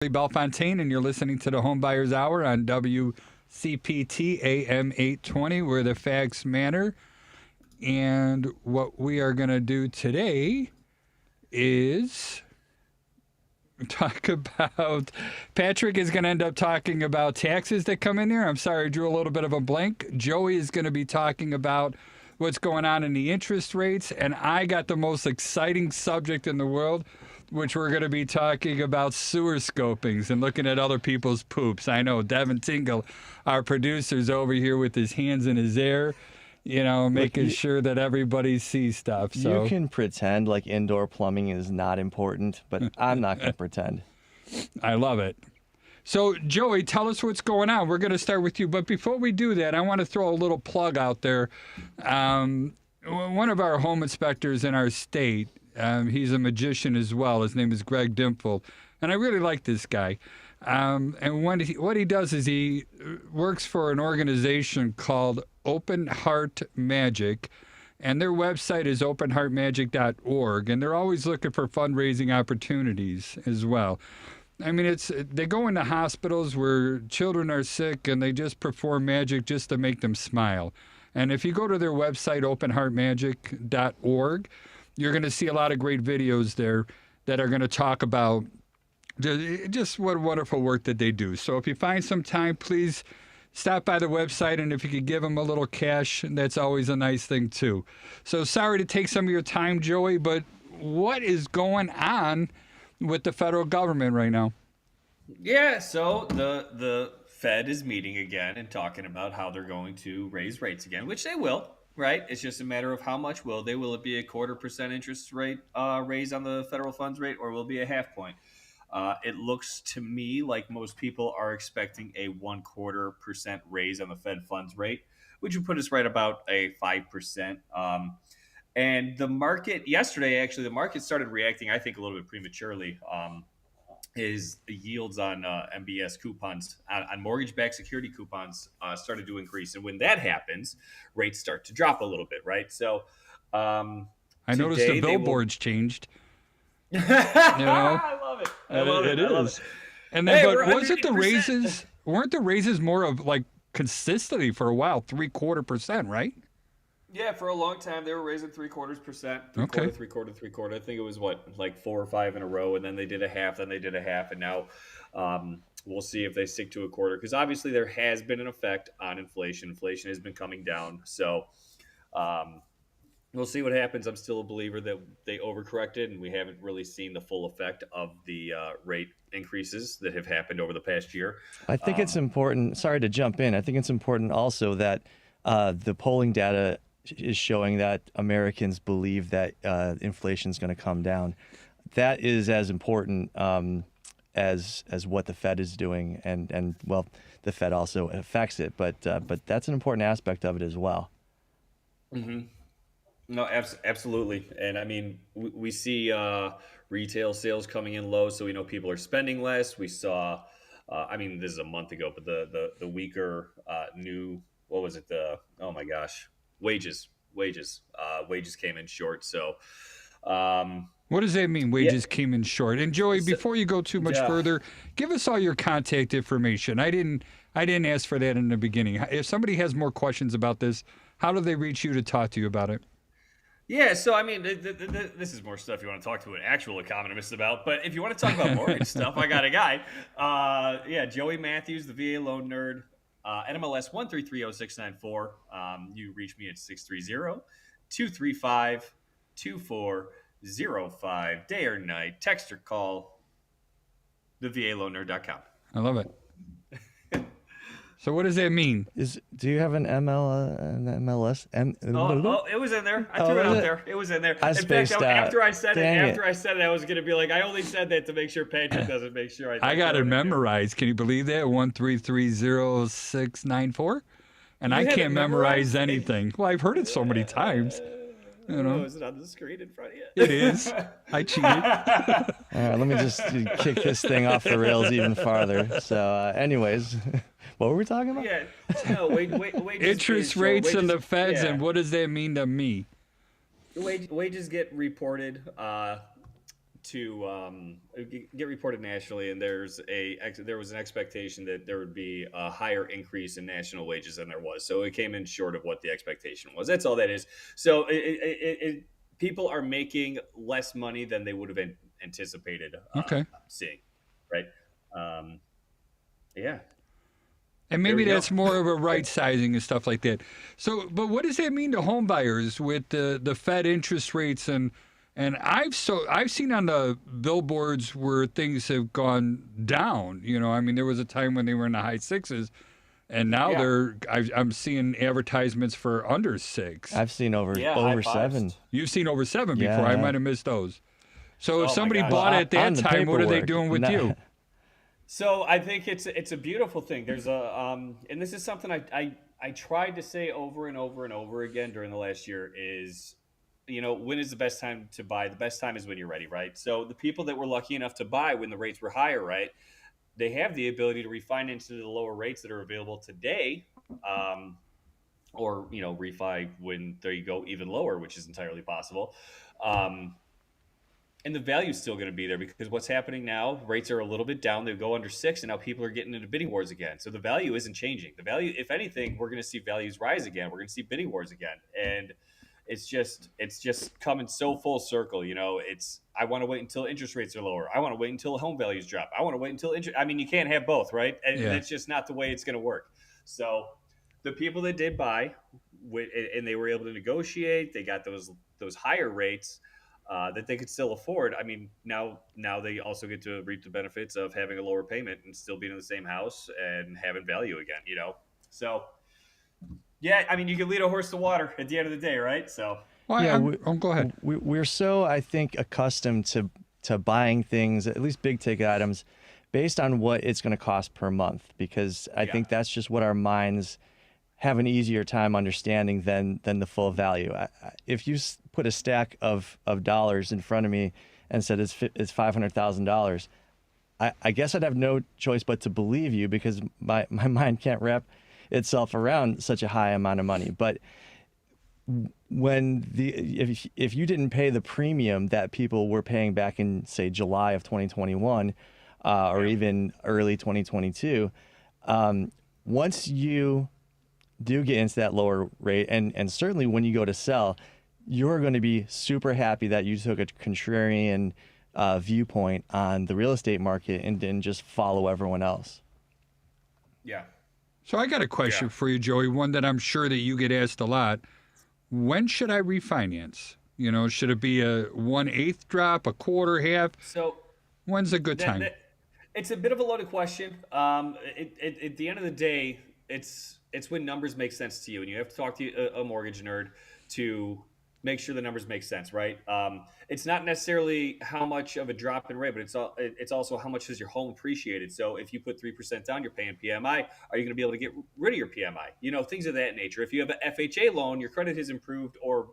Belfontaine, and you're listening to the Homebuyers Hour on WCPT AM 820, where the facts matter. And what we are going to do today is talk about, Patrick is going to end up talking about taxes that come in there. I'm sorry, I drew a little bit of a blank. Joey is going to be talking about what's going on in the interest rates. And I got the most exciting subject in the world, which we're going to be talking about sewer scopings and looking at other people's poops. I know Devin Tingle, our producer's over here with his hands in his air, you know, making sure that everybody sees stuff. So you can pretend like indoor plumbing is not important, but I'm not going to pretend. I love it. So, Joey, tell us what's going on. We're going to start with you. But before we do that, I want to throw a little plug out there. One of our home inspectors in our state, he's a magician as well. His name is Greg Dimple, and I really like this guy. And what he does is he works for an organization called Open Heart Magic, and their website is openheartmagic.org, and they're always looking for fundraising opportunities as well. I mean, they go into hospitals where children are sick, and they just perform magic just to make them smile. And if you go to their website, openheartmagic.org, you're going to see a lot of great videos there that are going to talk about just what wonderful work that they do. So if you find some time, please stop by the website, and if you could give them a little cash, that's always a nice thing too. So sorry to take some of your time, Joey, but what is going on with the federal government right now? Yeah, so the Fed is meeting again and talking about how they're going to raise rates again, which they will. Right. It's just a matter of how much will they. Will it be a 0.25% interest rate raise on the federal funds rate, or will it be a 0.5 point? It looks to me like most people are expecting a 0.25% raise on the Fed funds rate, which would put us right about a 5%. And the market yesterday, actually, the market started reacting, I think, a little bit prematurely. His yields on MBS coupons, on mortgage-backed security coupons, started to increase. And when that happens, rates start to drop a little bit, right? So I noticed the billboards changed. You know? I love it. I love it. It is. And then, but wasn't the raises, weren't the raises more of like consistently for a while, 0.75%, right? Yeah, for a long time they were raising 0.75%, Okay. three quarter. I think it was like 4 or 5 in a row, and then they did a half, and now we'll see if they stick to a quarter, because obviously there has been an effect on inflation. Inflation has been coming down, so we'll see what happens. I'm still a believer that they overcorrected, and we haven't really seen the full effect of the rate increases that have happened over the past year. I think it's important. Sorry to jump in. I think it's important also that the polling data is showing that Americans believe that inflation is going to come down. That is as important as what the Fed is doing, and well, the Fed also affects it, but that's an important aspect of it as well. Mm-hmm. No, absolutely. And I mean, we see retail sales coming in low, so we know people are spending less. We saw, I mean, this is a month ago, but the weaker new, what was it? Oh my gosh, wages came in short. So, what does that mean? Wages came in short. And Joey, before you go too much further, give us all your contact information. I didn't ask for that in the beginning. If somebody has more questions about this, how do they reach you to talk to you about it? Yeah, so I mean, this is more stuff you want to talk to an actual economist about. But if you want to talk about mortgage stuff, I got a guy. Joey Matthews, the VA loan nerd. NMLS 1330694. You reach me at 630-235-2405. Day or night, text or call thevaloannerd.com. I love it. So what does that mean? Do you have an MLS? It was in there. I threw it out there. It was in there. I spaced out. After I said it, I was going to be like, I only said that to make sure Patrick doesn't make sure. I got it memorized. Can you believe that? 1330694? And I can't memorize anything. Well, I've heard it so many times. You know. Oh, is it on the screen in front of you? It is. I cheated. All right, let me just kick this thing off the rails even farther. So, anyways, what were we talking about? Yeah, no, wait. Interest rates and the feds, and what does that mean to me? Wages get reported get reported nationally, and there was an expectation that there would be a higher increase in national wages than there was. So it came in short of what the expectation was. That's all that is. So people are making less money than they would have anticipated Okay. seeing, right? Um, yeah, And there maybe we go. that's more of a right sizing and stuff like that. So, but what does that mean to home buyers with the Fed interest rates and I've seen on the billboards where things have gone down. You know, I mean, there was a time when they were in the high sixes, and now Yeah, I'm seeing advertisements for under six. I've seen over yeah, high over fives. 7. You've seen over seven Yeah, before. I I have. might have missed those. So if Oh my somebody gosh. bought it at that on the time, what are they paperwork, doing with not- you? So I think it's a beautiful thing. There's and this is something I tried to say over and over and over again during the last year is, when is the best time to buy? The best time is when you're ready, right? So the people that were lucky enough to buy when the rates were higher, right? They have the ability to refinance to the lower rates that are available today, or refi when they go even lower, which is entirely possible. Um, and the value is still going to be there because what's happening now, rates are a little bit down. They go under 6, and now people are getting into bidding wars again. So the value isn't changing. The value, if anything, we're going to see values rise again. We're going to see bidding wars again, and it's just coming so full circle. I want to wait until interest rates are lower. I want to wait until home values drop. I want to wait until interest. I mean, you can't have both, right? And Yeah. it's just not the way it's going to work. So the people that did buy, and they were able to negotiate, they got those higher rates that they could still afford. I mean, now they also get to reap the benefits of having a lower payment and still being in the same house and having value again. So yeah, I mean, you can lead a horse to water at the end of the day, right? So Well, Yeah, go ahead. we're so, I think, accustomed to buying things, at least big ticket items, based on what it's going to cost per month, because I Yeah. think that's just what our minds have an easier time understanding than the full value. If you put a stack of dollars in front of me and said it's $500,000, I guess I'd have no choice but to believe you, because my mind can't wrap itself around such a high amount of money. But when if you didn't pay the premium that people were paying back in, say, July of 2021, or even early 2022, once you do get into that lower rate, and certainly when you go to sell, you're going to be super happy that you took a contrarian viewpoint on the real estate market and didn't just follow everyone else. yeah. So I got a question Yeah. for you, Joey, one that I'm sure that you get asked a lot. When should I refinance? Should it be a 1/8 drop, a quarter, half? So When's a good time? it's a bit of a loaded question. At the end of the day, it's when numbers make sense to you, and you have to talk to a mortgage nerd to make sure the numbers make sense, right? It's not necessarily how much of a drop in rate, but it's also how much has your home appreciated. So if you put 3% down, you're paying PMI. Are you going to be able to get rid of your PMI? Things of that nature. If you have an FHA loan, your credit has improved, or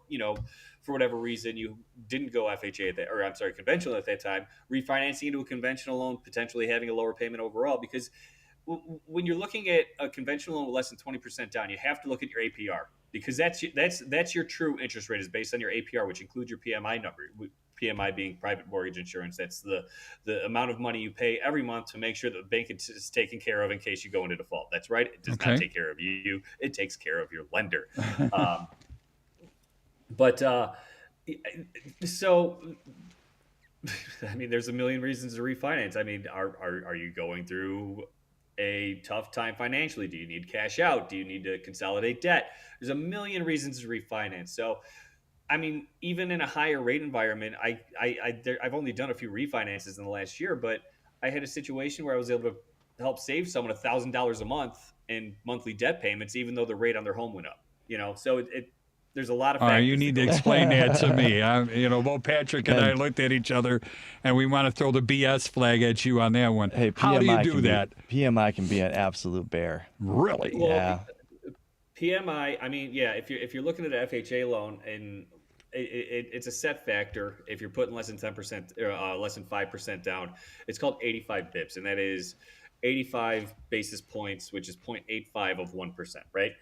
for whatever reason you didn't go FHA conventional at that time, refinancing into a conventional loan, potentially having a lower payment overall, because when you're looking at a conventional loan with less than 20% down, you have to look at your APR, because that's your true interest rate is based on your APR, which includes your PMI number. PMI being private mortgage insurance. That's the amount of money you pay every month to make sure that the bank is taken care of in case you go into default. That's right. It does not take care of you. It takes care of your lender. But so, I mean, there's a million reasons to refinance. I mean, are you going through a tough time financially? Do you need cash out? Do you need to consolidate debt? There's a million reasons to refinance. So, I mean, even in a higher rate environment, I've only done a few refinances in the last year, but I had a situation where I was able to help save someone $1,000 a month in monthly debt payments, even though the rate on their home went up. So there's a lot of All right, factors. you need to that go- explain that to me. Both Patrick and I looked at each other, and we want to throw the BS flag at you on that one. Hey, How do you do can that? PMI can be an absolute bear. Really? Well, Yeah. PMI, I mean, yeah, if you're looking at an FHA loan, and it's a set factor, if you're putting less than 10% or less than 5% down, it's called 85 bips, and that is 85 basis points, which is 0.85 of 1%, right?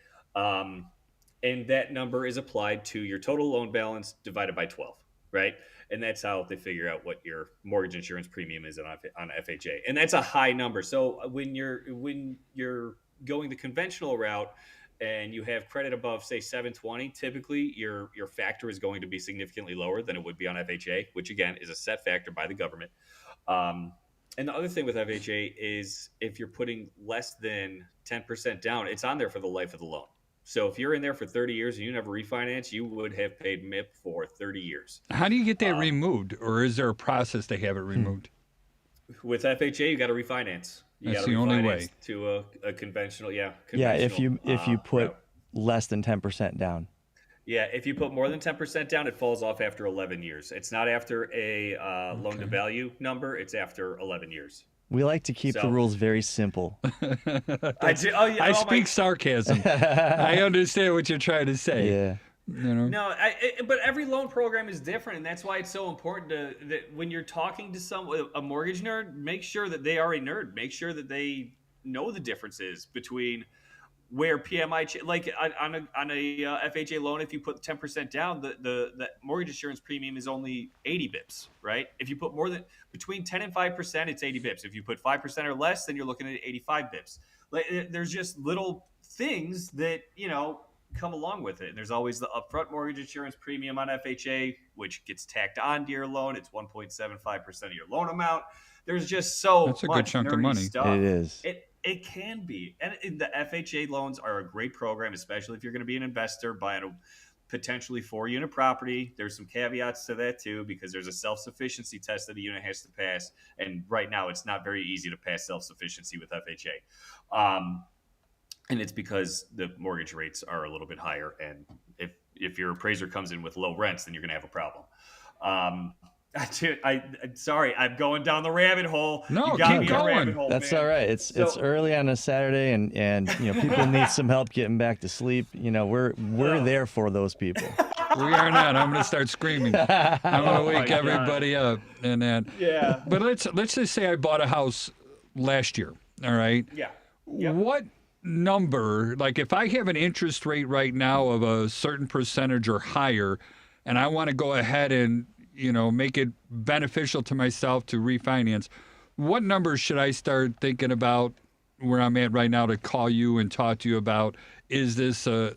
And that number is applied to your total loan balance divided by 12, right? and that's how they figure out what your mortgage insurance premium is on FHA, and that's a high number. So when you're going the conventional route and you have credit above, say, 720, typically your factor is going to be significantly lower than it would be on FHA, which again is a set factor by the government. And the other thing with FHA is if you're putting less than 10% down, it's on there for the life of the loan. So if you're in there for 30 years and you never refinance, you would have paid MIP for 30 years. How do you get that removed, or is there a process to have it removed? With FHA, you got to refinance. You That's got to the only refinance way. to a conventional, Yeah, if you put route. less than 10% down. Yeah, if you put more than 10% down, it falls off after 11 years. It's not after a loan to value number. It's after 11 years. We like to keep the rules very simple. I do. Oh, yeah. I speak sarcasm. I understand what you're trying to say. Yeah. You know? No, but every loan program is different, and that's why it's so important that when you're talking to a mortgage nerd, make sure that they are a nerd. Make sure that they know the differences between where PMI, like on a FHA loan, if you put 10% down, the mortgage insurance premium is only 80 bips, right? If you put more than between 10 and 5%, it's 80 bips. If you put 5% or less, then you're looking at 85 bips. Like, there's just little things that, come along with it. And there's always the upfront mortgage insurance premium on FHA, which gets tacked onto your loan. It's 1.75% of your loan amount. There's just That's a much good chunk of nerdy money. stuff. It is. It can be. And the FHA loans are a great program, especially if you're going to be an investor buying a potentially 4-unit property. There's some caveats to that too, because there's a self-sufficiency test that a unit has to pass. And right now it's not very easy to pass self-sufficiency with FHA. And it's because the mortgage rates are a little bit higher. And if your appraiser comes in with low rents, then you're going to have a problem. Sorry, I'm going down the rabbit hole. No, you got keep me going. in a rabbit hole, That's man. all right. It's early on a Saturday, and people need some help getting back to sleep. We're there for those people. We are not. I'm going to start screaming. I'm going to wake God. everybody up. And then, Yeah. But let's just say I bought a house last year. All right. Yeah. Yep. What number, like if I have an interest rate right now of a certain percentage or higher, and I want to go ahead and make it beneficial to myself to refinance, what numbers should I start thinking about where I'm at right now to call you and talk to you about? Is this a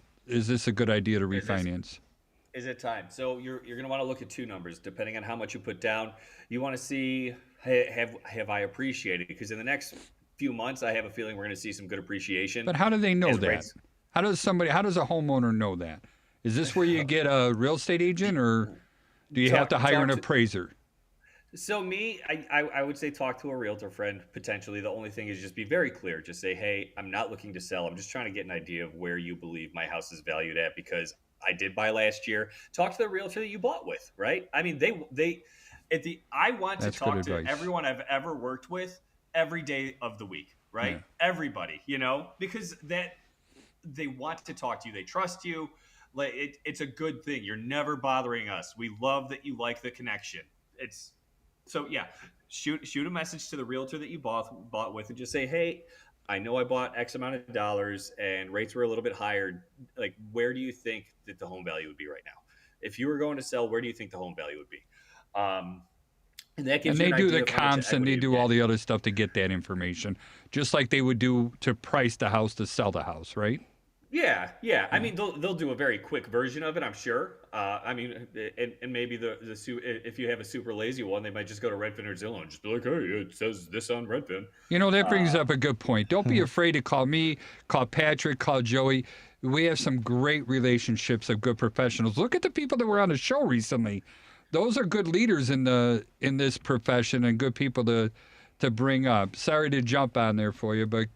good idea to refinance? Is it time? So you're going to want to look at two numbers depending on how much you put down. You want to see, have I appreciated? Because in the next few months, I have a feeling we're going to see some good appreciation. But how do they know that? rates- How does a homeowner know that? Is this where you get a real estate agent, or do you have to hire an appraiser? So I would say talk to a realtor friend, potentially. The only thing is just be very clear. Just say, hey, I'm not looking to sell. I'm just trying to get an idea of where you believe my house is valued at, because I did buy last year. Talk to the realtor that you bought with, right? I mean, I want That's to talk good to advice. everyone I've ever worked with every day of the week, right? Yeah. Everybody, because they want to talk to you. They trust you. Like it's a good thing. You're never bothering us. We love that you like the connection. Shoot a message to the realtor that you bought with and just say, hey, I know I bought X amount of dollars and rates were a little bit higher. Like, where do you think that the home value would be right now? If you were going to sell, where do you think the home value would be? And that gives And you they an do idea the of how much comps and they equity do you all get. the other stuff to get that information, just like they would do to price the house to sell the house, right? Yeah. I mean, they'll do a very quick version of it, I'm sure. And maybe if you have a super lazy one, they might just go to Redfin or Zillow and just be like, hey, it says this on Redfin. That brings up a good point. Don't be afraid to call me, call Patrick, call Joey. We have some great relationships of good professionals. Look at the people that were on the show recently. Those are good leaders in this profession and good people to bring up. Sorry to jump on there for you, but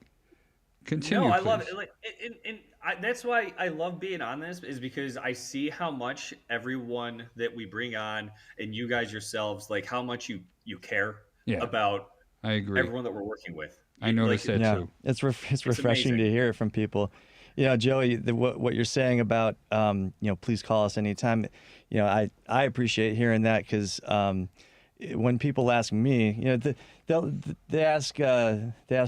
continue. No, I please. love it. That's why I love being on this, is because I see how much everyone that we bring on, and you guys yourselves, like how much you care about I agree. everyone that we're working with. I noticed that Yeah, too. it's refreshing amazing. to hear it from people. Joey, what you're saying about please call us anytime. I appreciate hearing that, because when people ask me, they ask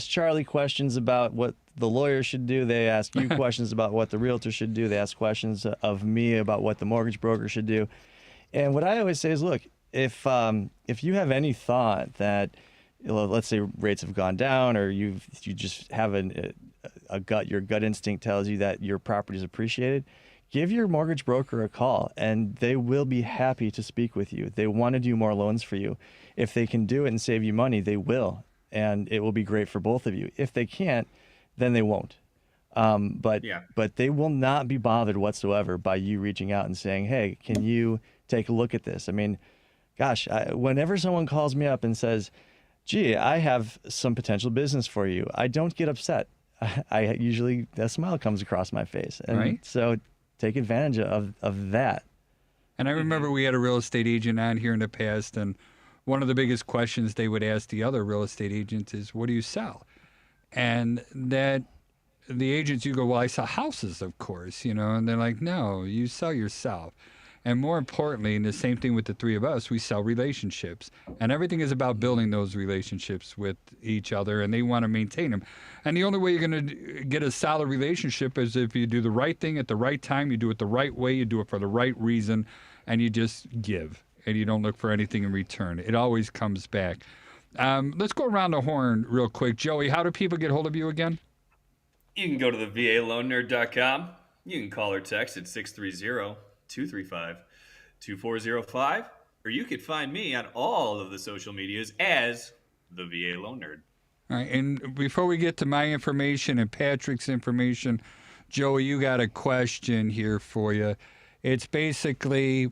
Charlie questions about what the lawyer should do. They ask you questions about what the realtor should do. They ask questions of me about what the mortgage broker should do. And what I always say is, look, if you have any thought that, let's say rates have gone down, or you just have your gut instinct tells you that your property is appreciated, give your mortgage broker a call, and they will be happy to speak with you. They want to do more loans for you. If they can do it and save you money, they will, and it will be great for both of you. If they can't, then they won't. But they will not be bothered whatsoever by you reaching out and saying, hey, can you take a look at this? I mean, gosh, whenever someone calls me up and says, gee, I have some potential business for you, I don't get upset. I usually, a smile comes across my face. And right. So take advantage of that. And I remember we had a real estate agent on here in the past, and one of the biggest questions they would ask the other real estate agents is, what do you sell? And that the agents, you go, well, I sell houses, of course, and they're like, no, you sell yourself. And more importantly, and the same thing with the three of us, we sell relationships. And everything is about building those relationships with each other, and they want to maintain them. And the only way you're going to get a solid relationship is if you do the right thing at the right time, you do it the right way, you do it for the right reason, and you just give, and you don't look for anything in return. It always comes back. Let's go around the horn real quick. Joey, how do people get hold of you again? You can go to the VALoanNerd.com. You can call or text at 630-235-2405, or you could find me on all of the social medias as the VA Loan Nerd. All right, and before we get to my information and Patrick's information, Joey, you got a question here for you. It's basically,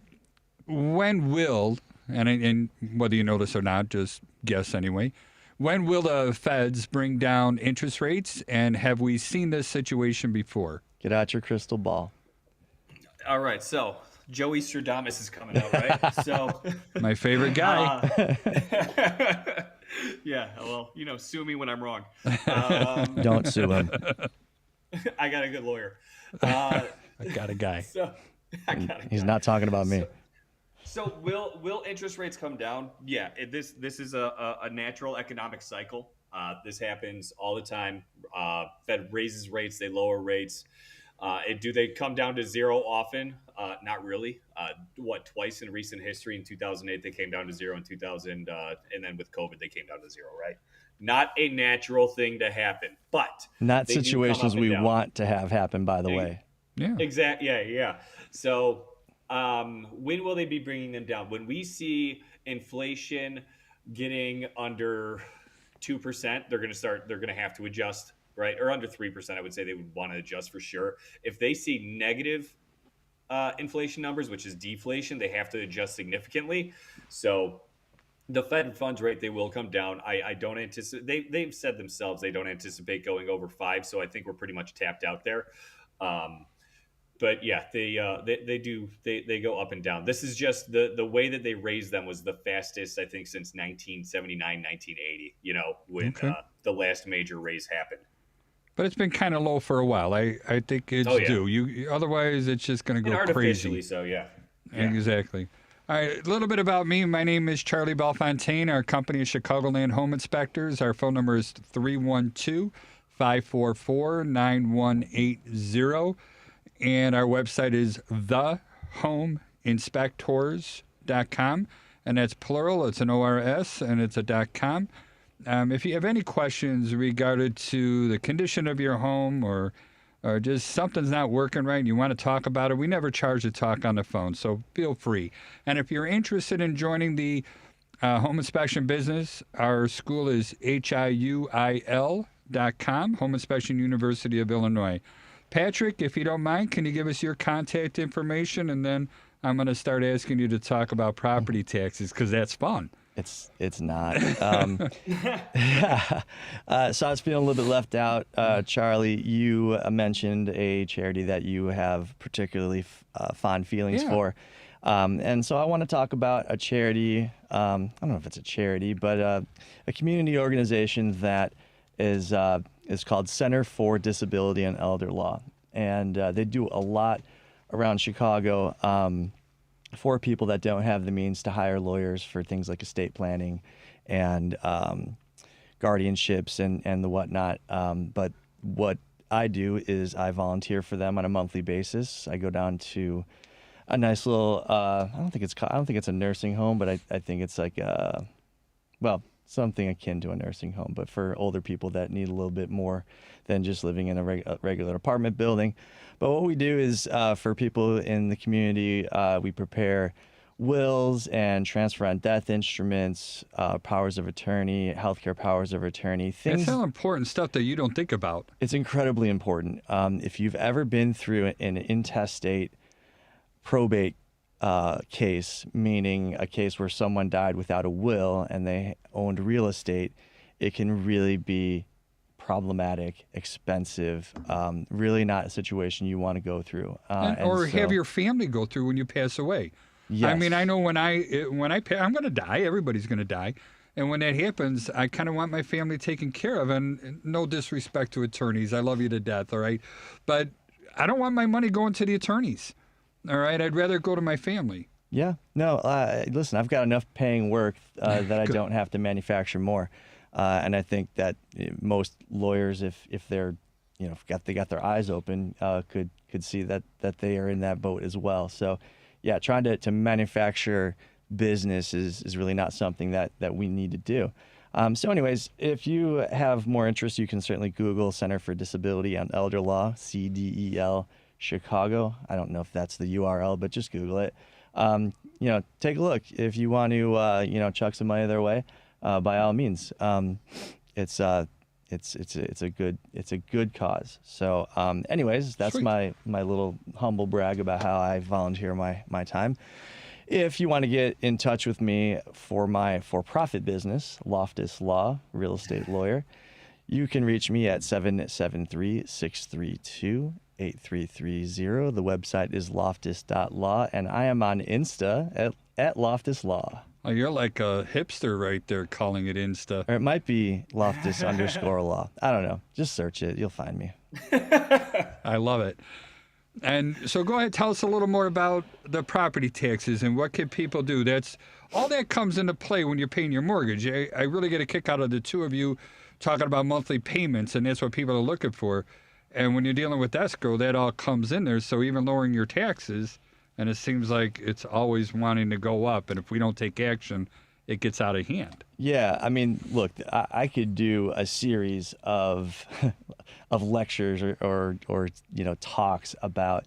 when will, and whether you know this or not, just guess anyway, when will the feds bring down interest rates, and have we seen this situation before? Get out your crystal ball. All right, so Joey Stradamus is coming out, right? So my favorite guy. Yeah, well, sue me when I'm wrong. Don't sue him. I got a good lawyer. I got a guy. He's not talking about me. So will interest rates come down? Yeah, this is a natural economic cycle. This happens all the time. Fed raises rates, they lower rates. Do they come down to zero often? Not really. Twice in recent history? In 2008, they came down to zero. In 2000, and then with COVID, they came down to zero, right? Not a natural thing to happen, but not situations we want to have happen, by the way. Yeah. Exactly. Yeah. So when will they be bringing them down? When we see inflation getting under 2%, they're going to have to adjust. Right, or under 3%, I would say they would want to adjust for sure. If they see negative inflation numbers, which is deflation, they have to adjust significantly. So the Fed funds rate, they will come down. I don't anticipate. They've said themselves they don't anticipate going over 5. So I think we're pretty much tapped out there. But yeah, they go up and down. This is just the way that they raised them was the fastest, I think, since 1979, 1980. When the last major raise happened. But it's been kind of low for a while. I think it's due. Otherwise, it's just going to go artificially crazy. So, yeah. Exactly. All right, a little bit about me. My name is Charlie Belfontaine. Our company is Chicagoland Home Inspectors. Our phone number is 312-544-9180. And our website is thehomeinspectors.com. And that's plural. It's an ORS, and it's a .com. If you have any questions regarding to the condition of your home or just something's not working right and you want to talk about it, we never charge to talk on the phone, so feel free. And if you're interested in joining the home inspection business, our school is HIUIL.com, Home Inspection University of Illinois. Patrick, if you don't mind, can you give us your contact information? And then I'm going to start asking you to talk about property taxes because that's fun. It's not. So I was feeling a little bit left out. Charlie, you mentioned a charity that you have particularly fond feelings for. And so I want to talk about a charity. I don't know if it's a charity, but a community organization that is called Center for Disability and Elder Law. And they do a lot around Chicago for people that don't have the means to hire lawyers for things like estate planning and guardianships and the whatnot. But what I do is I volunteer for them on a monthly basis. I go down to a nice little. I don't think it's a nursing home, but I think it's like well, something akin to a nursing home, but for older people that need a little bit more than just living in a regular apartment building. But what we do is for people in the community, we prepare wills and transfer on death instruments, powers of attorney, healthcare powers of attorney. That's all important stuff that you don't think about. It's incredibly important. If you've ever been through an intestate probate case, meaning a case where someone died without a will and they owned real estate, it can really be problematic, expensive, really not a situation you want to go through. Or have your family go through when you pass away. Yes. I mean, I know when I I'm going to die, everybody's going to die. And when that happens, I kind of want my family taken care of. And no disrespect to attorneys. I love you to death, all right? But I don't want my money going to the attorneys, all right? I'd rather go to my family. Yeah. No, listen, I've got enough paying work that I don't have to manufacture more. And I think that most lawyers, if they're, they got their eyes open, could see that they are in that boat as well. So, yeah, trying to manufacture business is really not something that we need to do. So anyways, if you have more interest, you can certainly Google Center for Disability and Elder Law, CDEL, Chicago. I don't know if that's the URL, but just Google it. Take a look. If you want to, chuck some money their way, by all means. It's a good cause. So, anyways, that's Sweet. my little humble brag about how I volunteer my time. If you want to get in touch with me for my for-profit business, Loftus Law, real estate lawyer, you can reach me at 773-632-8330. The website is loftus.law, and I am on Insta at Loftus Law. Oh, you're like a hipster right there calling it Insta. Or it might be Loftus_law. I don't know. Just search it. You'll find me. I love it. And so go ahead, tell us a little more about the property taxes and what can people do. That's all that comes into play when you're paying your mortgage. I really get a kick out of the two of you talking about monthly payments, and that's what people are looking for. And when you're dealing with escrow, that all comes in there. So even lowering your taxes, and it seems like it's always wanting to go up. And if we don't take action, it gets out of hand. Yeah, I mean, look, I could do a series of lectures or talks about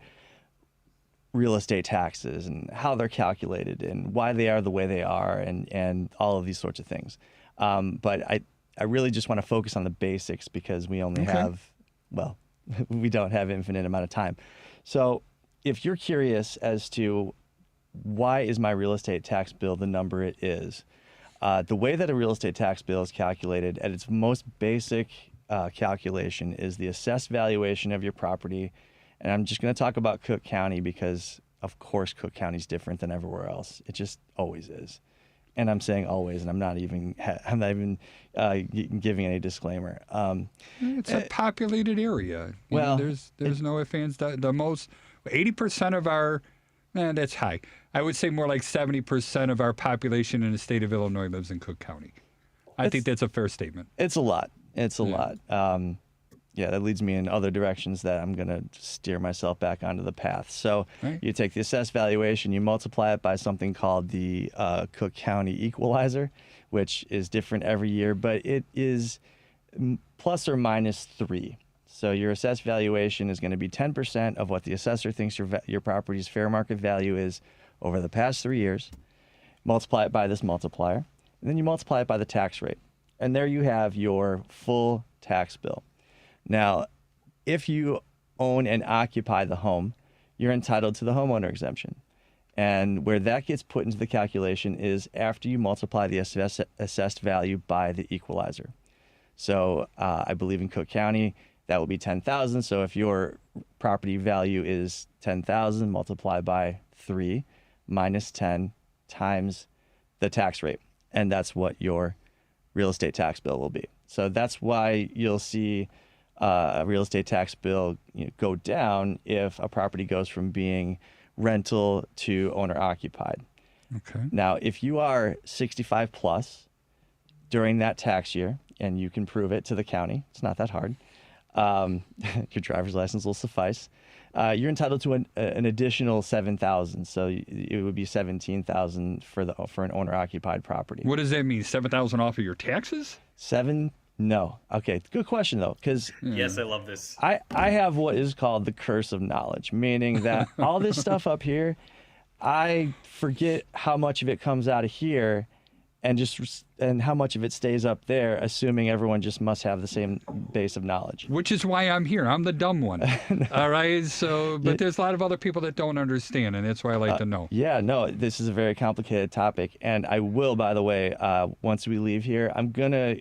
real estate taxes and how they're calculated and why they are the way they are and all of these sorts of things. But I really just want to focus on the basics because we only have, we don't have infinite amount of time. So if you're curious as to why is my real estate tax bill the number it is, the way that a real estate tax bill is calculated at its most basic calculation is the assessed valuation of your property. And I'm just going to talk about Cook County because, of course, Cook County is different than everywhere else. It just always is. And I'm saying always, and I'm not even giving any disclaimer. It's a populated area. There's no ifs, ands. The most 80% of our, that's high. I would say more like 70% of our population in the state of Illinois lives in Cook County. I think that's a fair statement. It's a lot. It's a lot. That leads me in other directions that I'm going to steer myself back onto the path. So You take the assessed valuation, you multiply it by something called the Cook County equalizer, which is different every year, but it is plus or minus 3. So your assessed valuation is going to be 10% of what the assessor thinks your property's fair market value is over the past 3 years. Multiply it by this multiplier, and then you multiply it by the tax rate. And there you have your full tax bill. Now, if you own and occupy the home, you're entitled to the homeowner exemption. And where that gets put into the calculation is after you multiply the assessed value by the equalizer. So I believe in Cook County, that will be 10,000. So if your property value is 10,000 multiplied by 3 minus 10 times the tax rate. And that's what your real estate tax bill will be. So that's why you'll see a real estate tax bill go down if a property goes from being rental to owner occupied. Okay. Now, if you are 65 plus during that tax year, and you can prove it to the county, it's not that hard, Your driver's license will suffice. You're entitled to an additional $7,000, so it would be $17,000 for an owner-occupied property. What does that mean? $7,000 off of your taxes? No. Okay, good question though, because Yes, I love this. I have what is called the curse of knowledge, meaning that all this stuff up here, I forget how much of it comes out of here, and how much of it stays up there, assuming everyone just must have the same base of knowledge. Which is why I'm here. I'm the dumb one. All right. So, but there's a lot of other people that don't understand, and that's why I like to know. Yeah, no, this is a very complicated topic, and I will, by the way, once we leave here, I'm gonna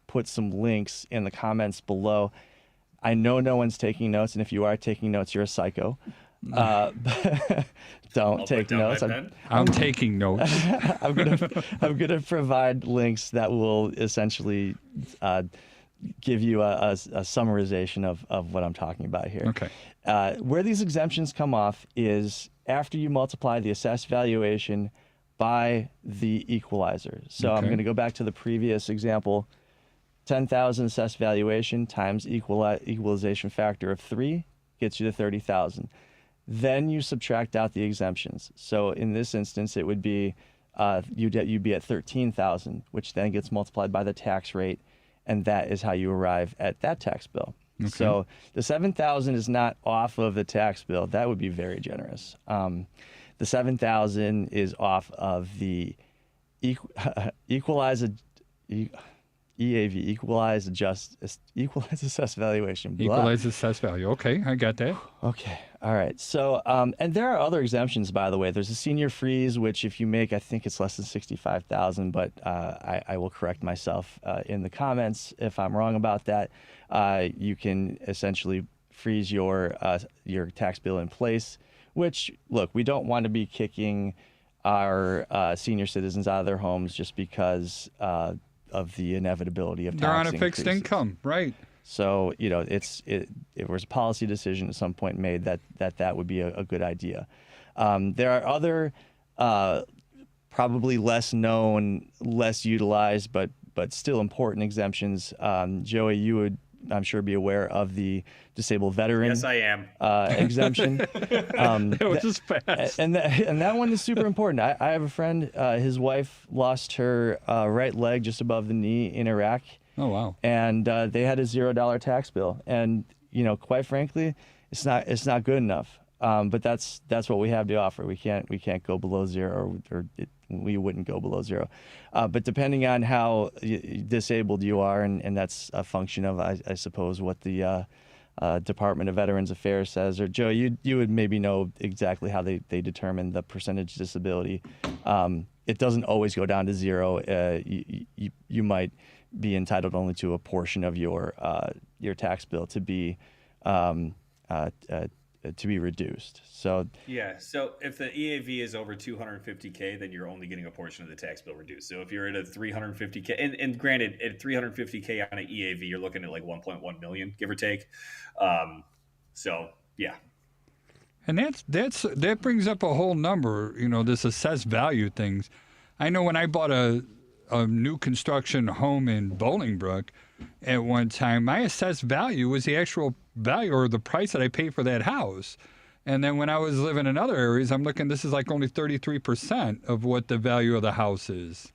put some links in the comments below. I know no one's taking notes, and if you are taking notes, you're a psycho. Don't take notes. I'm taking notes. I'm gonna provide links that will essentially give you a summarization of what I'm talking about here. Okay. Where these exemptions come off is after you multiply the assessed valuation by the equalizer. So I'm going to go back to the previous example. 10,000 assessed valuation times equalization factor of 3 gets you to 30,000. Then you subtract out the exemptions. So in this instance, it would be you'd be at 13,000, which then gets multiplied by the tax rate, and that is how you arrive at that tax bill. Okay. So the 7,000 is not off of the tax bill. That would be very generous. The 7,000 is off of the equalized assessed valuation. Equalized assessed value. Okay, I got that. Okay, all right. So, and there are other exemptions, by the way. There's a senior freeze, which if you make, I think it's less than 65,000, but I will correct myself in the comments if I'm wrong about that. You can essentially freeze your tax bill in place. Which, look, we don't want to be kicking our senior citizens out of their homes just because of the inevitability of tax They're on a fixed increases. income, right? So, you know, it was a policy decision at some point made that would be a good idea. There are other probably less known, less utilized, but still important exemptions. Joey, you would, I'm sure, be aware of the disabled veteran. Yes, I am. Exemption. That was just fast. And that one is super important. I have a friend, his wife lost her right leg just above the knee in Iraq. Oh, wow. And they had a $0 tax bill. And, you know, quite frankly, it's not good enough. But that's what we have to offer. We can't go below zero, we wouldn't go below zero. But depending on how disabled you are, and that's a function of, I suppose, what the Department of Veterans Affairs says, or Joe, you would maybe know exactly how they determine the percentage disability. It doesn't always go down to zero. You might be entitled only to a portion of your tax bill to be reduced. So yeah. So if the EAV is over 250K, then you're only getting a portion of the tax bill reduced. So if you're at a 350K, and granted, at 350K on an EAV, you're looking at like 1.1 million, give or take. So yeah. And that brings up a whole number. You know, this assessed value things. I know when I bought a new construction home in Bolingbrook at one time, my assessed value was the actual value or the price that I paid for that house. And then when I was living in other areas, I'm looking, this is like only 33% of what the value of the house is.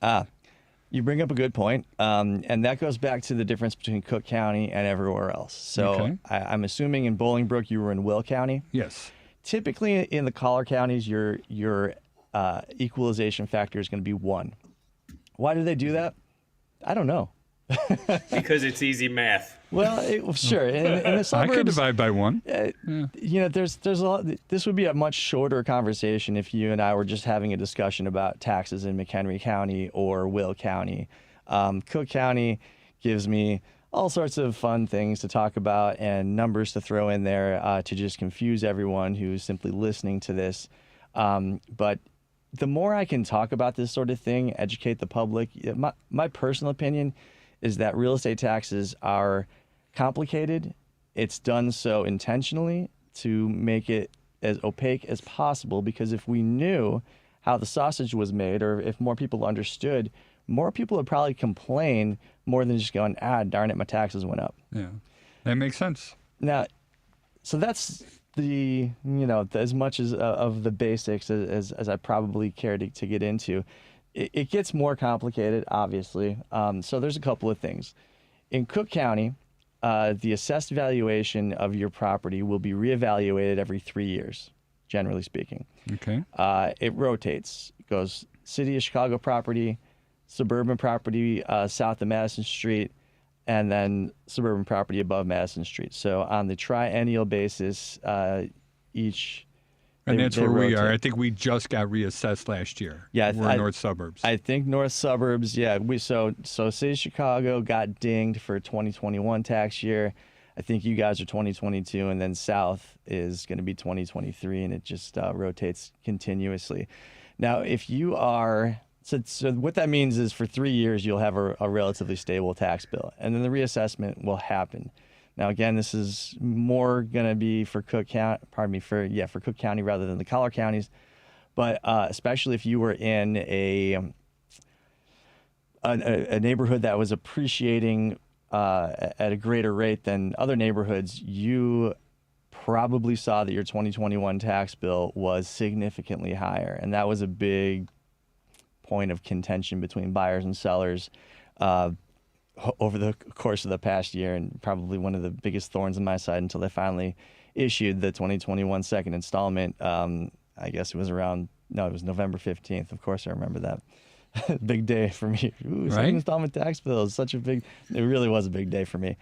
You bring up a good point. And that goes back to the difference between Cook County and everywhere else. So Okay. I'm assuming in Bolingbrook, you were in Will County. Yes. Typically in the collar counties, your equalization factor is going to be 1. Why do they do that? I don't know. Because it's easy math. Well, sure. In the suburbs, I could divide by 1. you know, there's a lot. This would be a much shorter conversation if you and I were just having a discussion about taxes in McHenry County or Will County. Cook County gives me all sorts of fun things to talk about and numbers to throw in there to just confuse everyone who's simply listening to this. But the more I can talk about this sort of thing, educate the public, my personal opinion is that real estate taxes are complicated. It's done so intentionally to make it as opaque as possible, because if we knew how the sausage was made, or if more people understood, more people would probably complain more than just going, darn it, my taxes went up. Yeah. That makes sense. Now, so that's as much as of the basics as I probably care to get into. It gets more complicated, obviously. So there's a couple of things. In Cook County, the assessed valuation of your property will be reevaluated every 3 years, generally speaking. Okay. It rotates. It goes City of Chicago property, suburban property south of Madison Street, and then suburban property above Madison Street. So on the triennial basis, each... And that's they where we are. rotate. I think we just got reassessed last year. Yeah, We're north suburbs. I think north suburbs. Yeah, so City of Chicago got dinged for 2021 tax year. I think you guys are 2022, and then south is going to be 2023, and it just rotates continuously. Now, if you are so what that means is for 3 years you'll have a relatively stable tax bill, and then the reassessment will happen. Now, again, this is more going to be for Cook County. For Cook County rather than the collar counties. But especially if you were in a neighborhood that was appreciating at a greater rate than other neighborhoods, you probably saw that your 2021 tax bill was significantly higher, and that was a big point of contention between buyers and sellers over the course of the past year, and probably one of the biggest thorns in my side until they finally issued the 2021 second installment. I guess it was November 15th. Of course, I remember that. Big day for me. Ooh, second installment tax bill is it really was a big day for me.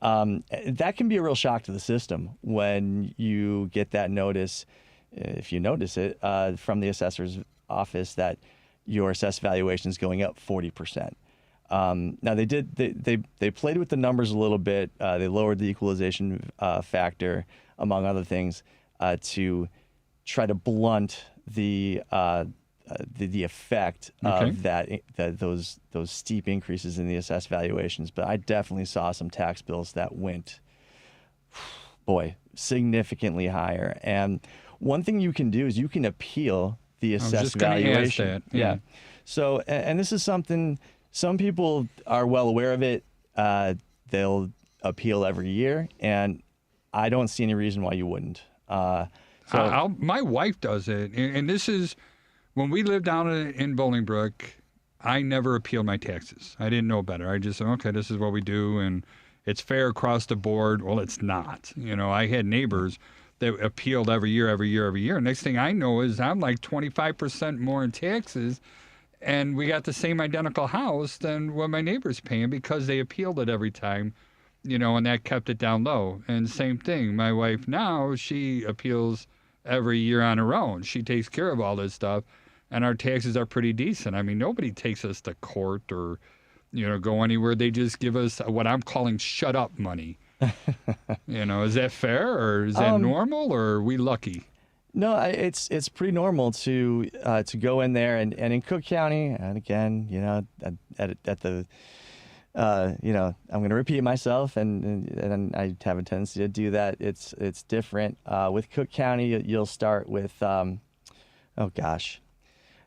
That can be a real shock to the system when you get that notice, if you notice it, from the assessor's office that your assessed valuation is going up 40%. Now they played with the numbers a little bit. They lowered the equalization factor, among other things, to try to blunt the effect of those steep increases in the assessed valuations. But I definitely saw some tax bills that went, significantly higher. And one thing you can do is you can appeal the assessed valuation. Ask that. Yeah. So, and this is something. Some people are well aware of it. They'll appeal every year, and I don't see any reason why you wouldn't. My wife does it, and this is when we lived down in Bolingbrook. I never appealed my taxes. I didn't know better. I just said, okay, this is what we do, and it's fair across the board. Well, it's not. I had neighbors that appealed every year. Next thing I know is I'm like 25% more in taxes. And we got the same identical house than what my neighbor's paying because they appealed it every time, and that kept it down low. And same thing, my wife now, she appeals every year on her own. She takes care of all this stuff, and our taxes are pretty decent. I mean, nobody takes us to court or, go anywhere. They just give us what I'm calling shut up money. Is that fair, or is that normal, or are we lucky? No, it's pretty normal to go in there and in Cook County, and again, at the I'm going to repeat myself, and I have a tendency to do that. It's different with Cook County. You'll start with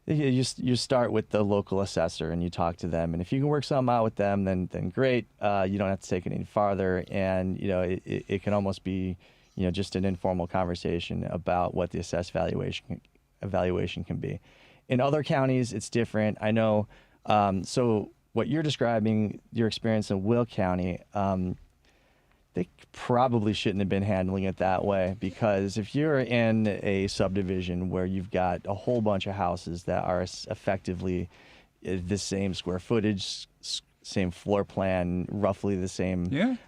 you start with the local assessor and you talk to them, and if you can work something out with them, then great. You don't have to take it any farther, and it can almost be just an informal conversation about what the assessed valuation can be. In other counties, it's different. I know. So what you're describing, your experience in Will County, they probably shouldn't have been handling it that way, because if you're in a subdivision where you've got a whole bunch of houses that are effectively the same square footage, same floor plan, roughly the same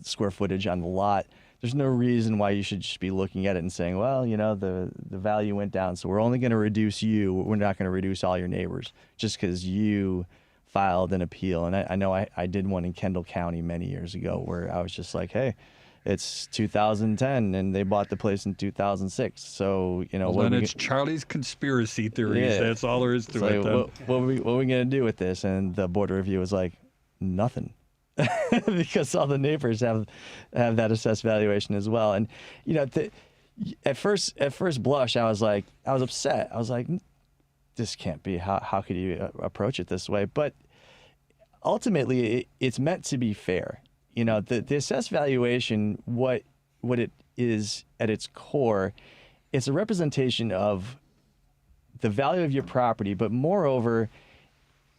square footage on the lot, there's no reason why you should just be looking at it and saying, well, the value went down, so we're only going to reduce you. We're not going to reduce all your neighbors just because you filed an appeal. And I know I did one in Kendall County many years ago where I was just like, hey, it's 2010 and they bought the place in 2006. So, then it's Charlie's conspiracy theories. Yeah. That's all there is to it. What are we going to do with this? And the board of review was like, nothing. Because all the neighbors have that assessed valuation as well. And at first blush, I was upset. I was like, this can't be. How could you approach it this way? But ultimately, it's meant to be fair. the assessed valuation, what it is at its core, it's a representation of the value of your property, but moreover,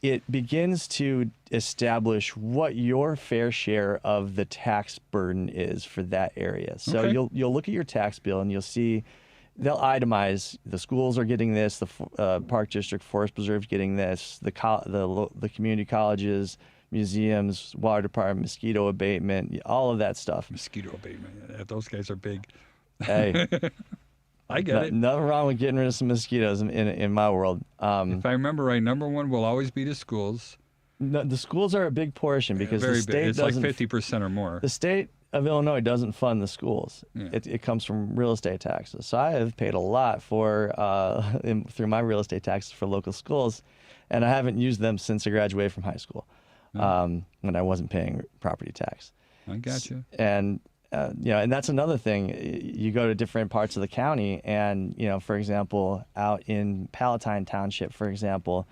it begins to establish what your fair share of the tax burden is for that area. So Okay. you'll look at your tax bill and you'll see they'll itemize the schools are getting this, the park district, forest preserve's getting this, the community colleges, museums, water department, mosquito abatement, all of that stuff. Mosquito abatement. Yeah, those guys are big. Hey, I get it. nothing wrong with getting rid of some mosquitoes in my world. If I remember right, number one will always be the schools. No, the schools are a big portion because Very the state big. It's like doesn't. 50% or more. The state of Illinois doesn't fund the schools. Yeah. It comes from real estate taxes. So I have paid a lot for through my real estate taxes for local schools, and I haven't used them since I graduated from high school, when I wasn't paying property tax. I got you. And and that's another thing. You go to different parts of the county, and for example, out in Palatine Township, for example,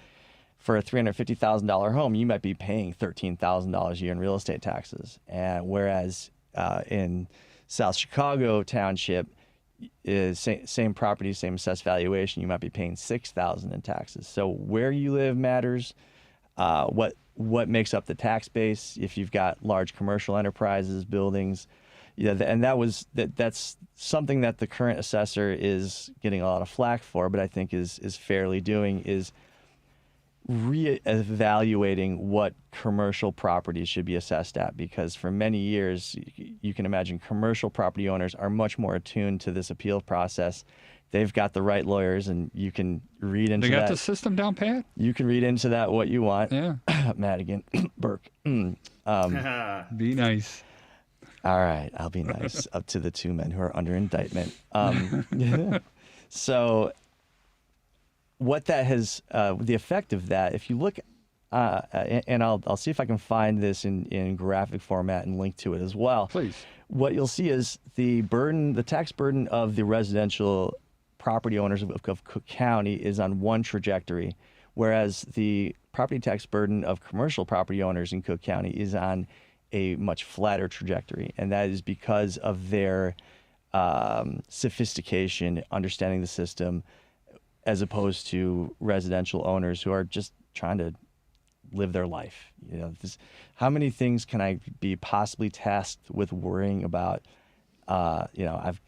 for a $350,000 home, you might be paying $13,000 a year in real estate taxes, and whereas in South Chicago Township, is same property, same assessed valuation, you might be paying $6,000 in taxes. So where you live matters. What makes up the tax base? If you've got large commercial enterprises, buildings, and that's something that the current assessor is getting a lot of flack for, but I think is fairly doing, is reevaluating what commercial properties should be assessed at, because for many years, you can imagine commercial property owners are much more attuned to this appeal process. They've got the right lawyers, and you can read into They got that. the system down pat? You can read into that what you want. Yeah. Madigan, Burke. Be nice. All right, I'll be nice. Up to the two men who are under indictment. So what that has, the effect of that, if you look, and I'll see if I can find this in graphic format and link to it as well. Please. What you'll see is the tax burden of the residential property owners of Cook County is on one trajectory, whereas the property tax burden of commercial property owners in Cook County is on a much flatter trajectory. And that is because of their sophistication, understanding the system, as opposed to residential owners who are just trying to live their life. How many things can I be possibly tasked with worrying about? I've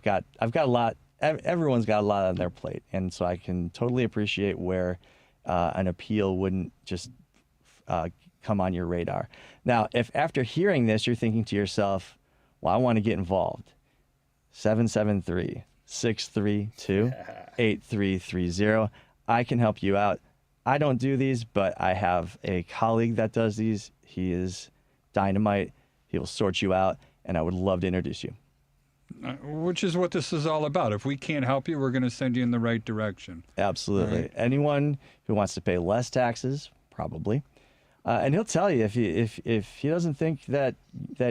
got a lot. Everyone's got a lot on their plate, and so I can totally appreciate where an appeal wouldn't just come on your radar. Now, if after hearing this, you're thinking to yourself, well, I want to get involved, 773-632-8330. I can help you out. I don't do these, but I have a colleague that does these. He is dynamite. He will sort you out, and I would love to introduce you. Which is what this is all about. If we can't help you, we're going to send you in the right direction. Absolutely. Right. Anyone who wants to pay less taxes, probably. And he'll tell you if he doesn't think that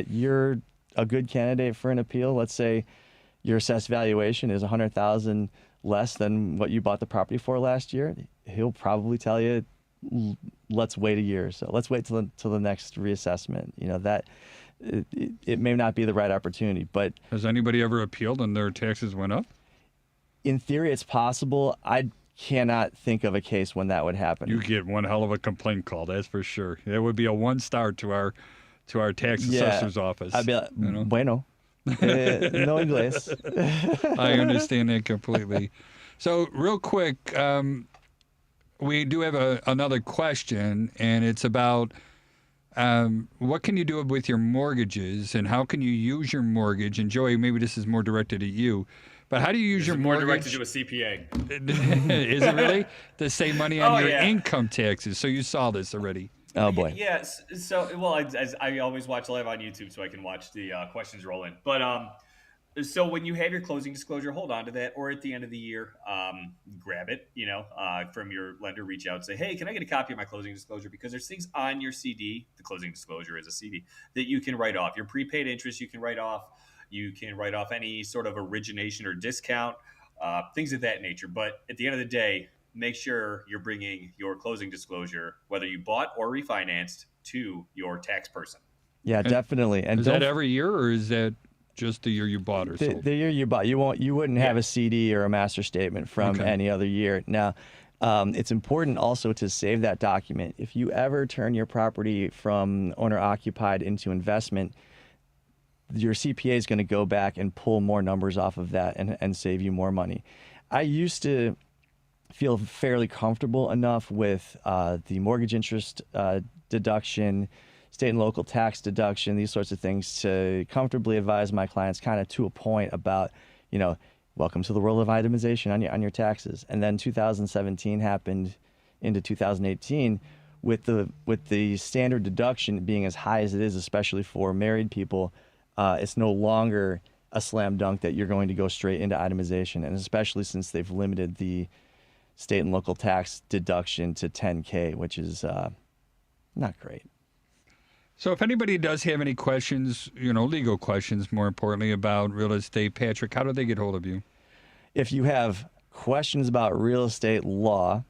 you're a good candidate for an appeal. Let's say your assessed valuation is $100,000 less than what you bought the property for last year. He'll probably tell you, let's wait a year or so. Let's wait till the next reassessment. That it may not be the right opportunity, but Has anybody ever appealed and their taxes went up? in theory, it's possible. I cannot think of a case when that would happen. You get one hell of a complaint call, that's for sure. It would be a 1-star to our tax assessor's office. I'd be like, you know? bueno. No inglés. I understand that completely. So real quick, we do have another question, and it's about what can you do with your mortgages, and how can you use your mortgage? And Joey, maybe this is more directed at you, but how do you use your more mortgage? directed to a CPA. Is it really to save money on your yeah. income taxes? So you saw this already. Oh boy. Yes. So, well, I always watch live on YouTube so I can watch the questions roll in. But so when you have your closing disclosure, hold on to that, or at the end of the year, grab it. From your lender, reach out and say, hey, can I get a copy of my closing disclosure? Because there's things on your CD. The closing disclosure is a CD that you can write off. Your prepaid interest you can write off. You can write off any sort of origination or discount, things of that nature. But at the end of the day, make sure you're bringing your closing disclosure, whether you bought or refinanced, to your tax person. Yeah, definitely. And Is that every year, or is that just the year you bought or sold? the year you bought, you wouldn't have a CD or a master statement from Okay. any other year. Now, it's important also to save that document. If you ever turn your property from owner occupied into investment, your CPA is going to go back and pull more numbers off of that and save you more money. I used to feel fairly comfortable enough with the mortgage interest deduction, state and local tax deduction, these sorts of things, to comfortably advise my clients kind of to a point about, welcome to the world of itemization on your taxes. And then 2017 happened into 2018 with the standard deduction being as high as it is, especially for married people. It's no longer a slam dunk that you're going to go straight into itemization, and especially since they've limited the state and local tax deduction to $10K, which is not great. So if anybody does have any questions, legal questions, more importantly, about real estate, Patrick, how do they get hold of you? If you have questions about real estate law,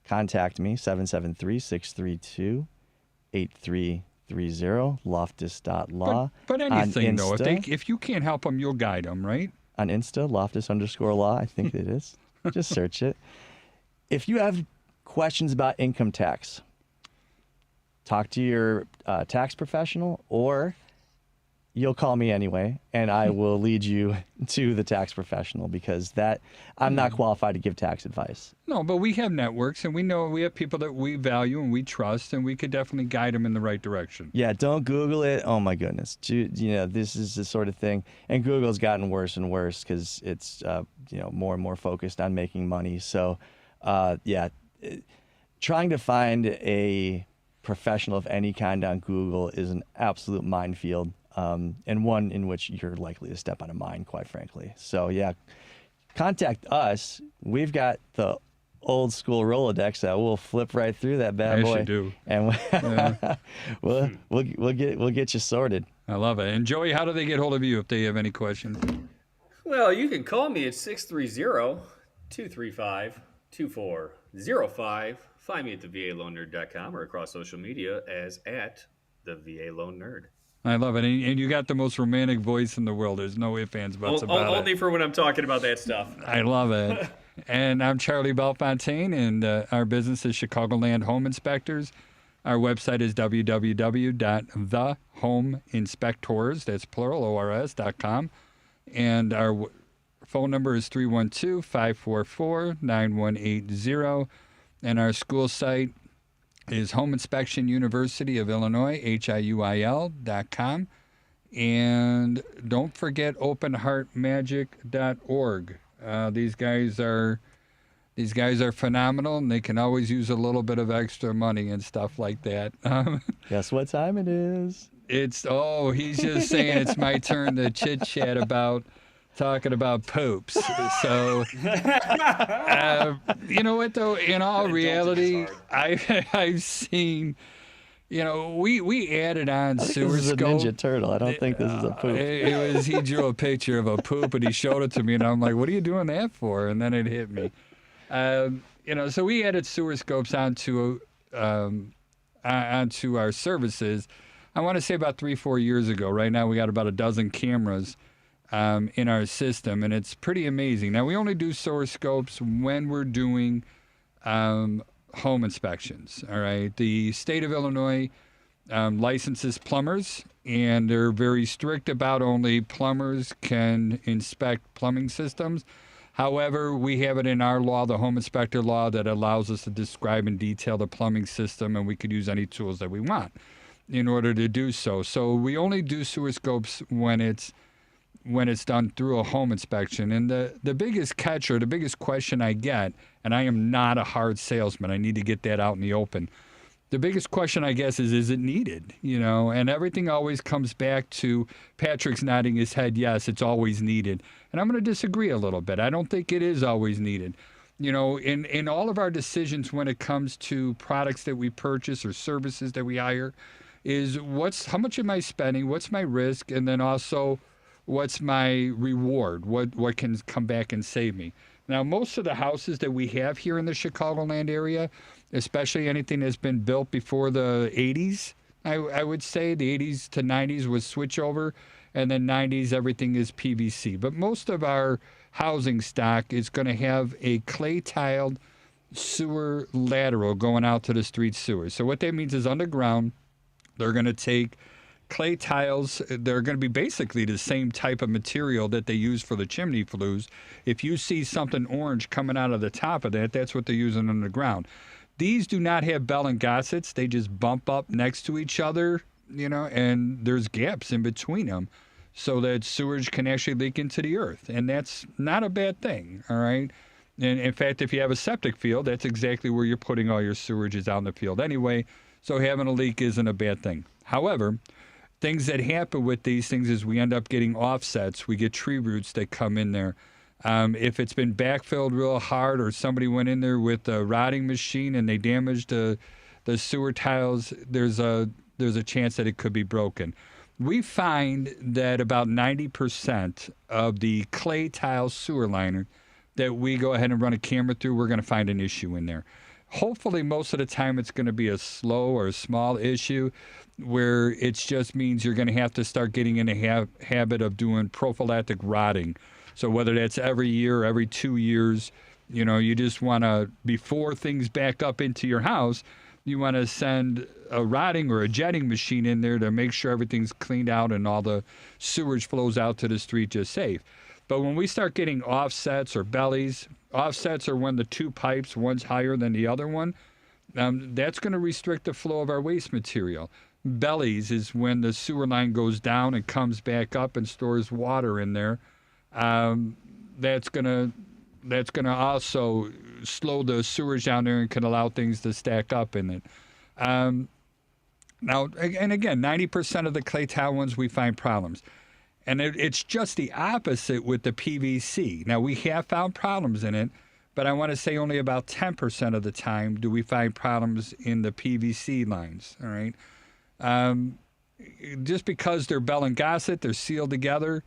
contact me, 773-632-8330, loftus.law. But anything, though, Insta. if you can't help them, you'll guide them, right? On Insta, Loftus_law, I think it is. Just search it. If you have questions about income tax, talk to your tax professional, or you'll call me anyway, and I will lead you to the tax professional, because I'm not qualified to give tax advice. No, but we have networks, and we have people that we value and we trust, and we could definitely guide them in the right direction. Yeah, don't Google it. Oh my goodness, this is the sort of thing, and Google's gotten worse and worse because it's more and more focused on making money. So, trying to find a professional of any kind on Google is an absolute minefield, and one in which you're likely to step on a mine, quite frankly. So yeah, contact us. We've got the old school Rolodex that we'll flip right through that bad boy. I do. And we'll get you sorted. I love it. And Joey, how do they get hold of you if they have any questions? Well, you can call me at 630-235-2405. Find me at thevaloannerd.com or across social media as at the VA Loan Nerd. I love it. And you got the most romantic voice in the world. There's no ifs, ands, buts about it. Only for when I'm talking about that stuff. I love it. And I'm Charlie Belfontaine, and our business is Chicagoland Home Inspectors. Our website is www.thehomeinspectors, that's plural, ORS.com. And our phone number is 312-544-9180. And our school site is Home Inspection University of Illinois, HIUIL.com. And don't forget openheartmagic.org. These guys are phenomenal, and they can always use a little bit of extra money and stuff like that. Guess what time it is? He's just saying it's my turn to chit chat about talking about poops. So, you know what though? In all reality, I've seen. We added on sewer This is a scope. Ninja Turtle. I don't think this is a poop. He drew a picture of a poop and he showed it to me, and I'm like, "What are you doing that for?" And then it hit me. So we added sewer scopes onto our services. I want to say about 3-4 years ago. Right now, we got about a dozen cameras in our system, and it's pretty amazing. Now, we only do sewer scopes when we're doing home inspections. All right, the state of Illinois licenses plumbers, and they're very strict about only plumbers can inspect plumbing systems. However, we have it in our law, the home inspector law, that allows us to describe in detail the plumbing system, and we could use any tools that we want in order to do so. So we only do sewer scopes when it's done through a home inspection. And the biggest catch, or the biggest question I get, and I am not a hard salesman, I need to get that out in the open. The biggest question, I guess, is it needed? And everything always comes back to Patrick's nodding his head, yes, it's always needed. And I'm going to disagree a little bit. I don't think it is always needed. In all of our decisions when it comes to products that we purchase or services that we hire, is how much am I spending? What's my risk? And then also, what's my reward? What can come back and save me? Now, most of the houses that we have here in the Chicagoland area, especially anything that's been built before the 80s, I would say the 80s to 90s was switchover, and then 90s everything is PVC. But most of our housing stock is going to have a clay tiled sewer lateral going out to the street sewers. So what that means is underground, they're going to take clay tiles. They're going to be basically the same type of material that they use for the chimney flues. If you see something orange coming out of the top of that, that's what they're using underground. These do not have bell and gossets. They just bump up next to each other, and there's gaps in between them so that sewage can actually leak into the earth. And that's not a bad thing, all right? And in fact, if you have a septic field, that's exactly where you're putting all your sewages out in the field anyway. So having a leak isn't a bad thing. However, things that happen with these things is we end up getting offsets. We get tree roots that come in there. If it's been backfilled real hard or somebody went in there with a rotting machine and they damaged the sewer tiles, there's a chance that it could be broken. We find that about 90% of the clay tile sewer liner that we go ahead and run a camera through, we're going to find an issue in there. Hopefully, most of the time, it's going to be a slow or a small issue where it just means you're going to have to start getting in the habit of doing prophylactic rotting. So whether that's every year or every 2 years, you just want to, before things back up into your house, you want to send a rotting or a jetting machine in there to make sure everything's cleaned out and all the sewage flows out to the street just safe. But when we start getting offsets or bellies, offsets are when the two pipes, one's higher than the other one, that's going to restrict the flow of our waste material. Bellies is when the sewer line goes down and comes back up and stores water in there. That's going to also slow the sewage down there and can allow things to stack up in it. Now, and again, 90% of the clay tile ones we find problems. And it's just the opposite with the PVC. Now, we have found problems in it, but I want to say only about 10% of the time do we find problems in the PVC lines, all right? Just because they're bell and gosset, they're sealed together,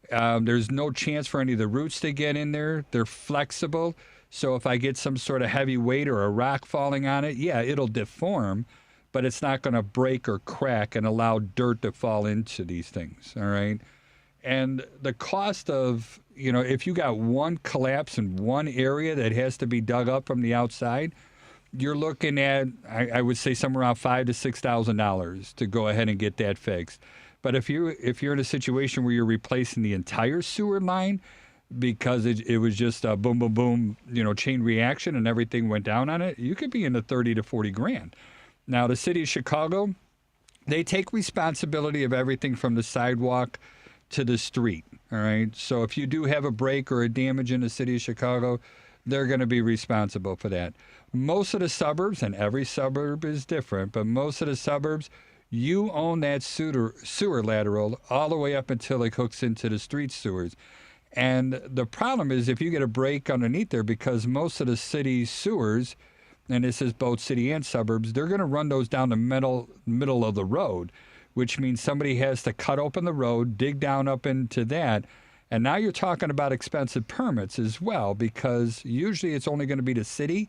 there's no chance for any of the roots to get in there. They're flexible, so if I get some sort of heavy weight or a rock falling on it, yeah, it'll deform, but it's not going to break or crack and allow dirt to fall into these things, all right? And the cost of, if you got one collapse in one area that has to be dug up from the outside, you're looking at, I would say, somewhere around $5,000 to $6,000 to go ahead and get that fixed. But if you're in a situation where you're replacing the entire sewer line because it was just a boom, boom, boom, chain reaction and everything went down on it, you could be in the 30 to 40 grand. Now, the city of Chicago, they take responsibility of everything from the sidewalk to the street, all right? So if you do have a break or a damage in the city of Chicago, they're going to be responsible for that. Most of the suburbs, and every suburb is different, but most of the suburbs, you own that sewer lateral all the way up until it hooks into the street sewers. And the problem is if you get a break underneath there, because most of the city sewers, and this is both city and suburbs, they're going to run those down the middle of the road, which means somebody has to cut open the road, dig down up into that. And now you're talking about expensive permits as well, because usually it's only going to be the city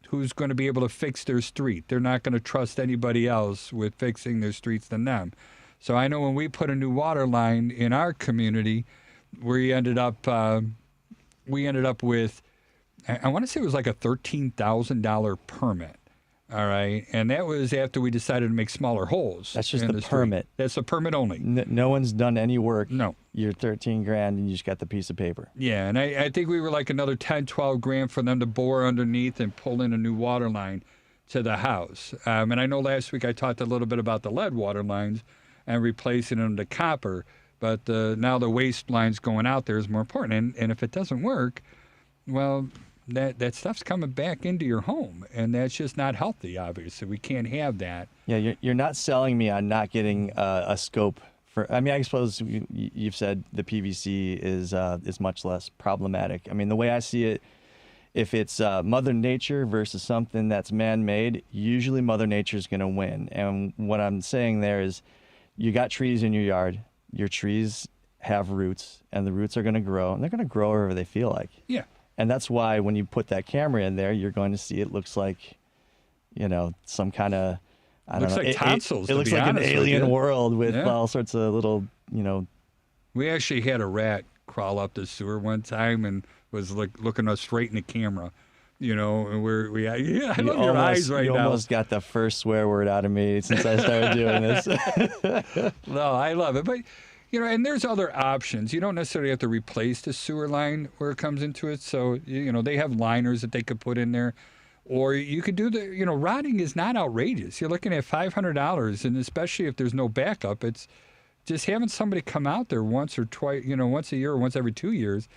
who's going to be able to fix their street. They're not going to trust anybody else with fixing their streets than them. So I know when we put a new water line in our community, we ended up with, I want to say it was like a $13,000 permit. All right. And that was after we decided to make smaller holes. That's just the permit. That's the permit only. No one's done any work. No. You're 13 grand and you just got the piece of paper. Yeah. And I think we were like another 10, 12 grand for them to bore underneath and pull in a new water line to the house. And I know last week I talked a little bit about the lead water lines and replacing them to copper. But now the waste lines going out there is more important. And if it doesn't work, well, that stuff's coming back into your home, and that's just not healthy, obviously. We can't have that. Yeah, you're not selling me on not getting a scope for. I mean, I suppose you've said the PVC is much less problematic. I mean, the way I see it, if it's Mother Nature versus something that's man-made, usually Mother Nature's going to win. And what I'm saying there is, you got trees in your yard. Your trees have roots, and the roots are going to grow, and they're going to grow wherever they feel like. Yeah. And that's why when you put that camera in there, you're going to see it looks like, some kind of I Looks don't know. like tonsils, It to looks be like an honest with alien you. world with Yeah. all sorts of little, you know. We actually had a rat crawl up the sewer one time and was looking us straight in the camera. You know, and yeah, I love your eyes right you now. almost got the first swear word out of me since I started doing this. No, I love it. But, you know, and there's other options. You don't necessarily have to replace the sewer line where it comes into it. So, you know, they have liners that they could put in there. Or you could do the, you know, rotting is not outrageous. You're looking at $500. And especially if there's no backup, it's just having somebody come out there once or twice, you know, once a year or once every 2 years,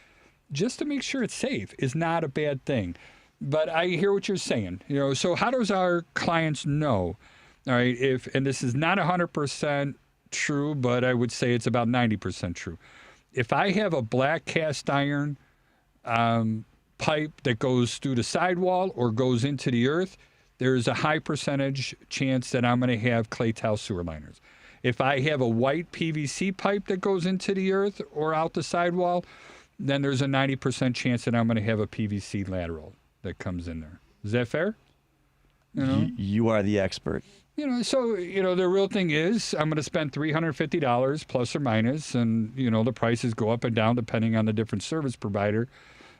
just to make sure it's safe is not a bad thing. But I hear what you're saying. You know, so how does our clients know? All right, and this is not 100% true, but I would say it's about 90% true. If I have a black cast iron pipe that goes through the sidewall or goes into the earth, there's a high percentage chance that I'm going to have clay tile sewer liners. If I have a white PVC pipe that goes into the earth or out the sidewall, then there's a 90% chance that I'm going to have a PVC lateral that comes in there. Is that fair? You know? You are the expert. You know, so, you know, the real thing is I'm going to spend $350 plus or minus, and, you know, the prices go up and down depending on the different service provider.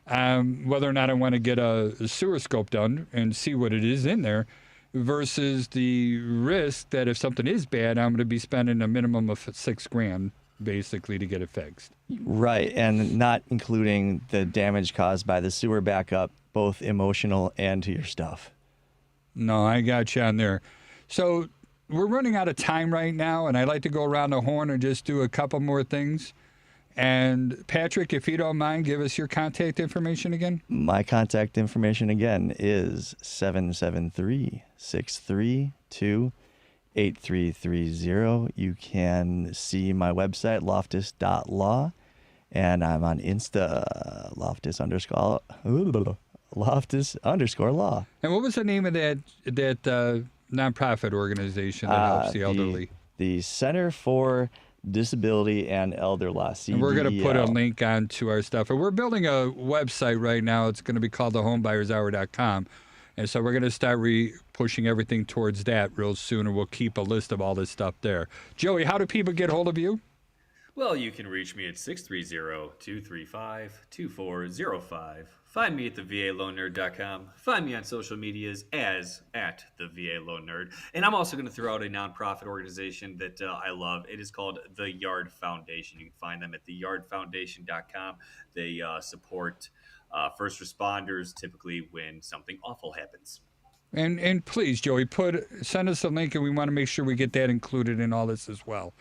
Whether or not I want to get a sewer scope done and see what it is in there versus the risk that if something is bad, I'm going to be spending a minimum of $6,000 basically to get it fixed. Right, and not including the damage caused by the sewer backup, both emotional and to your stuff. No, I got you on there. So we're running out of time right now, and I'd like to go around the horn and just do a couple more things. And Patrick, if you don't mind, give us your contact information again. My contact information again is 773-632-8330. You can see my website, loftus.law, and I'm on Insta, Loftus_law. And what was the name of that nonprofit organization that helps the elderly? The Center for Disability and Elder Law, CDEL. And we're going to put a link onto our stuff. And we're building a website right now. It's going to be called the HomeBuyersHour.com. And so we're going to start pushing everything towards that real soon, and we'll keep a list of all this stuff there. Joey, how do people get hold of you? Well, you can reach me at 630-235-2405. Find me at thevaloannerd.com. Find me on social medias as at @theVALoanNerd. And I'm also going to throw out a nonprofit organization that I love. It is called The Yard Foundation. You can find them at theyardfoundation.com. They support first responders typically when something awful happens. And please, Joey, send us a link, and we want to make sure we get that included in all this as well.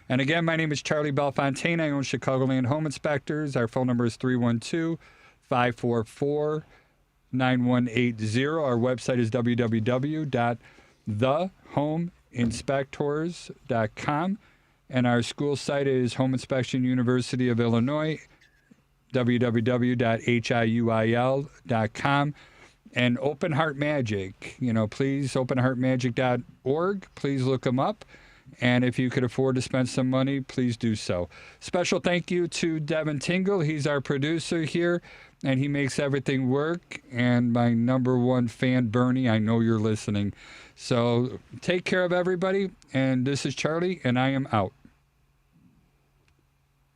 And again, my name is Charlie Belfontaine. I own Chicagoland Home Inspectors. Our phone number is 312-544-9180. Our website is www.thehomeinspectors.com. And our school site is Home Inspection University of Illinois, www.hiuil.com. And Open Heart Magic, please, openheartmagic.org. Please look them up. And if you could afford to spend some money, please do so. Special thank you to Devin Tingle. He's our producer here, and he makes everything work. And my number one fan, Bernie, I know you're listening. So take care of everybody. And this is Charlie, and I am out.